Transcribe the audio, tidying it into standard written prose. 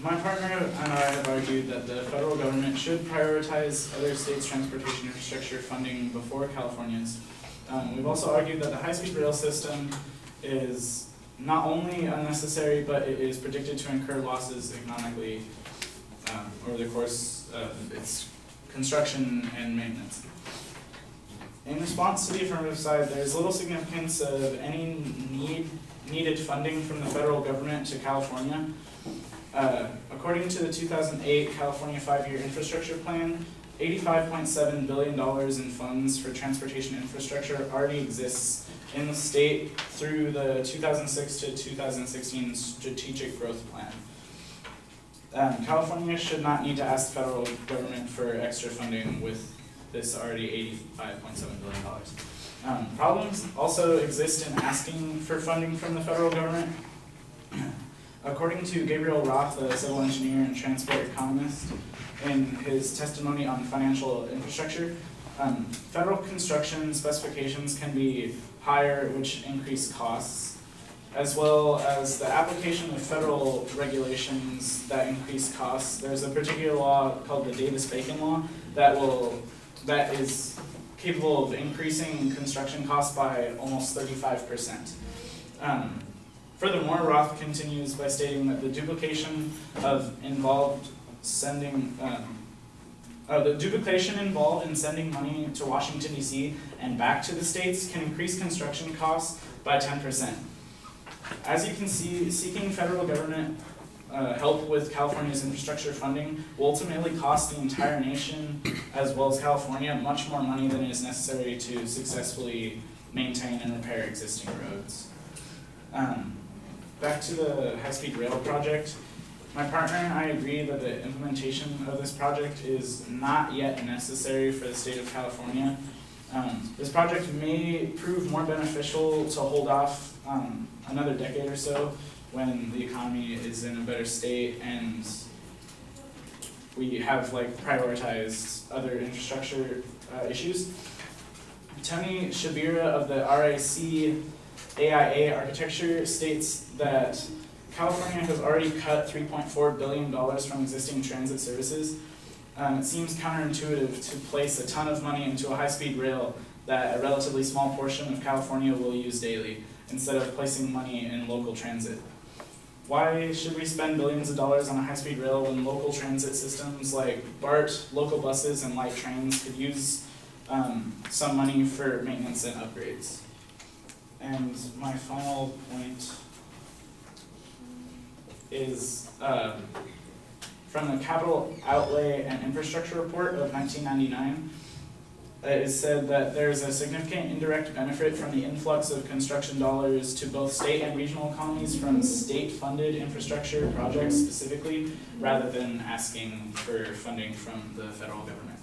My partner and I have argued that the federal government should prioritize other states' transportation infrastructure funding before California's. We've also argued that the high-speed rail system is not only unnecessary, but it is predicted to incur losses economically over the course of its construction and maintenance. In response to the affirmative side, there is little significance of any needed funding from the federal government to California. According to the 2008 California 5-Year Infrastructure Plan, $85.7 billion in funds for transportation infrastructure already exists in the state through the 2006 to 2016 Strategic Growth Plan. California should not need to ask the federal government for extra funding with this already $85.7 billion. Problems also exist in asking for funding from the federal government. According to Gabriel Roth, a civil engineer and transport economist, in his testimony on financial infrastructure, federal construction specifications can be higher, which increase costs, as well as the application of federal regulations that increase costs. There's a particular law called the Davis-Bacon Law that is capable of increasing construction costs by almost 35%. Furthermore, Roth continues by stating that the duplication involved in sending money to Washington, D.C. and back to the states can increase construction costs by 10%. As you can see, seeking federal government help with California's infrastructure funding will ultimately cost the entire nation, as well as California, much more money than is necessary to successfully maintain and repair existing roads. Back to the high-speed rail project. My partner and I agree that the implementation of this project is not yet necessary for the state of California. This project may prove more beneficial to hold off another decade or so when the economy is in a better state and we have prioritized other infrastructure issues. Tony Shabira of the RIC AIA Architecture states that California has already cut $3.4 billion from existing transit services. It seems counterintuitive to place a ton of money into a high-speed rail that a relatively small portion of California will use daily, instead of placing money in local transit. Why should we spend billions of dollars on a high-speed rail when local transit systems like BART, local buses, and light trains could use some money for maintenance and upgrades? And my final point is from the Capital Outlay and Infrastructure Report of 1999. It is said that there is a significant indirect benefit from the influx of construction dollars to both state and regional economies from state-funded infrastructure projects specifically, rather than asking for funding from the federal government.